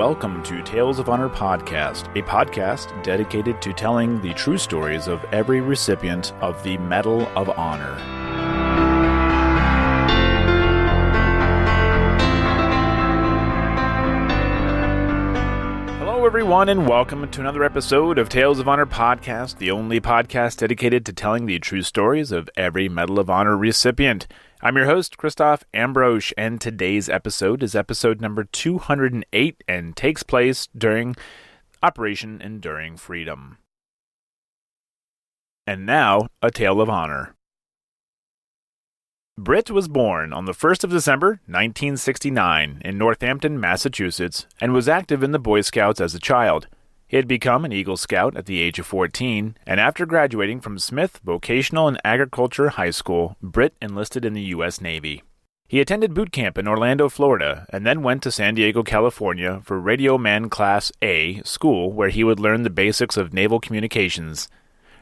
welcome to Tales of Honor Podcast, a podcast dedicated to telling the true stories of every recipient of the Medal of Honor. Hello everyone, and welcome to another episode of Tales of Honor Podcast, the only podcast dedicated to telling the true stories of every Medal of Honor recipient. I'm your host, Christoph Ambrosch, and today's episode is episode number 208 and takes place during Operation Enduring Freedom. And now, a tale of honor. Britt was born on the 1st of December, 1969, in Northampton, Massachusetts, and was active in the Boy Scouts as a child. He had become an Eagle Scout at the age of 14, and after graduating from Smith Vocational and Agriculture High School, Britt enlisted in the U.S. Navy. He attended boot camp in Orlando, Florida, and then went to San Diego, California for Radio Man Class A school, where he would learn the basics of naval communications.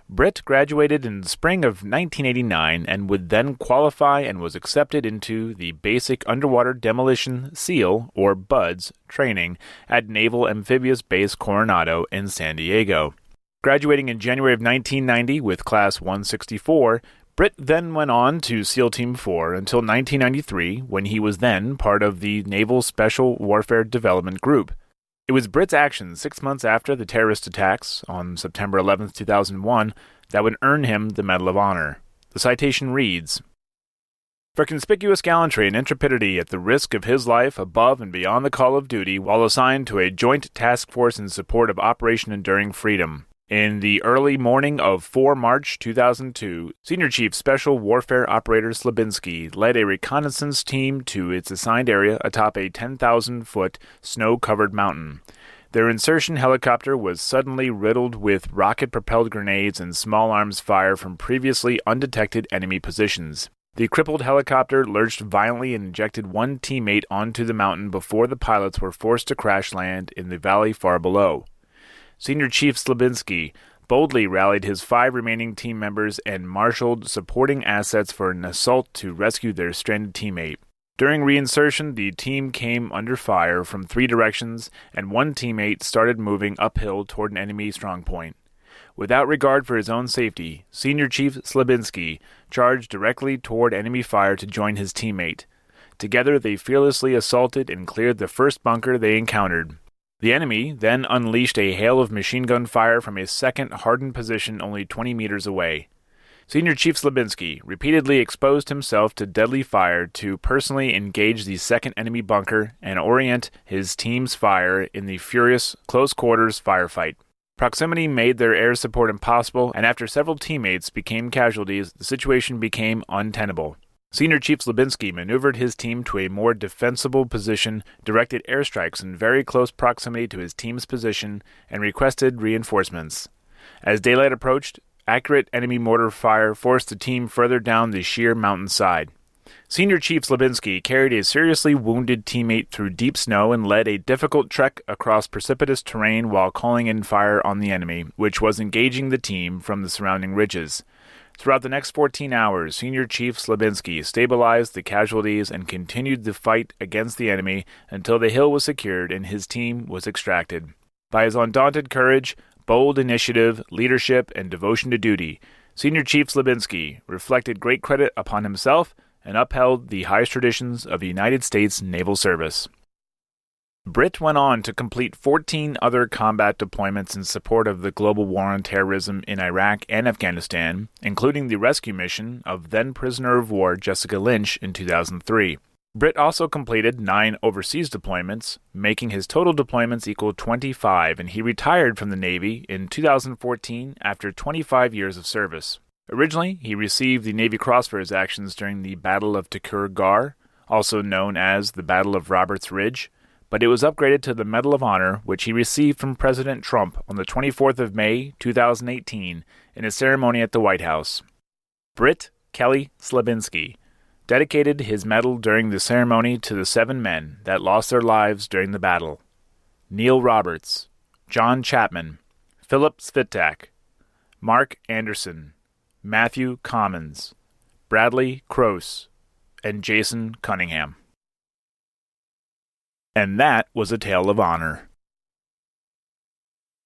Britt graduated in the spring of 1989 and would then qualify and was accepted into the Basic Underwater Demolition SEAL, or BUDS, training at Naval Amphibious Base Coronado in San Diego. Graduating in January of 1990 with Class 164, Britt then went on to SEAL Team 4 until 1993, when he was then part of the Naval Special Warfare Development Group. It was Britt's actions 6 months after the terrorist attacks on September 11, 2001, that would earn him the Medal of Honor. The citation reads, "For conspicuous gallantry and intrepidity at the risk of his life above and beyond the call of duty while assigned to a joint task force in support of Operation Enduring Freedom. In the early morning of 4 March 2002, Senior Chief Special Warfare Operator Slabinski led a reconnaissance team to its assigned area atop a 10,000-foot snow-covered mountain. Their insertion helicopter was suddenly riddled with rocket-propelled grenades and small arms fire from previously undetected enemy positions. The crippled helicopter lurched violently and ejected one teammate onto the mountain before the pilots were forced to crash land in the valley far below. Senior Chief Slabinski boldly rallied his 5 remaining team members and marshaled supporting assets for an assault to rescue their stranded teammate. During reinsertion, the team came under fire from 3 directions, and one teammate started moving uphill toward an enemy strongpoint. Without regard for his own safety, Senior Chief Slabinski charged directly toward enemy fire to join his teammate. Together, they fearlessly assaulted and cleared the first bunker they encountered. The enemy then unleashed a hail of machine gun fire from a second hardened position only 20 meters away. Senior Chief Slabinski repeatedly exposed himself to deadly fire to personally engage the second enemy bunker and orient his team's fire in the furious close-quarters firefight. Proximity made their air support impossible, and after several teammates became casualties, the situation became untenable. Senior Chief Slabinski maneuvered his team to a more defensible position, directed airstrikes in very close proximity to his team's position, and requested reinforcements. As daylight approached, accurate enemy mortar fire forced the team further down the sheer mountainside. Senior Chief Slabinski carried a seriously wounded teammate through deep snow and led a difficult trek across precipitous terrain while calling in fire on the enemy, which was engaging the team from the surrounding ridges. Throughout the next 14 hours, Senior Chief Slabinski stabilized the casualties and continued the fight against the enemy until the hill was secured and his team was extracted. By his undaunted courage, bold initiative, leadership, and devotion to duty, Senior Chief Slabinski reflected great credit upon himself and upheld the highest traditions of the United States Naval Service. Britt went on to complete 14 other combat deployments in support of the global war on terrorism in Iraq and Afghanistan, including the rescue mission of then-prisoner of war Jessica Lynch in 2003. Britt also completed 9 overseas deployments, making his total deployments equal 25, and he retired from the Navy in 2014 after 25 years of service. Originally, he received the Navy Cross for his actions during the Battle of Takur Ghar, also known as the Battle of Roberts Ridge, but it was upgraded to the Medal of Honor, which he received from President Trump on the 24th of May, 2018, in a ceremony at the White House. Britt K Slabinski dedicated his medal during the ceremony to the 7 men that lost their lives during the battle: Neil Roberts, John Chapman, Philip Svitak, Mark Anderson, Matthew Commons, Bradley Croce, and Jason Cunningham. And that was a tale of honor.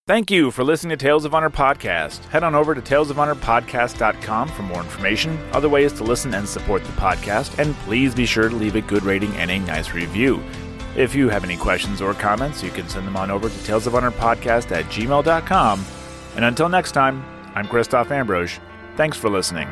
Thank you for listening to Tales of Honor Podcast. Head on over to talesofhonorpodcast.com for more information, other ways to listen and support the podcast, and please be sure to leave a good rating and a nice review. If you have any questions or comments, you can send them on over to talesofhonorpodcast@gmail.com. And until next time, I'm Christoph Ambrose. Thanks for listening.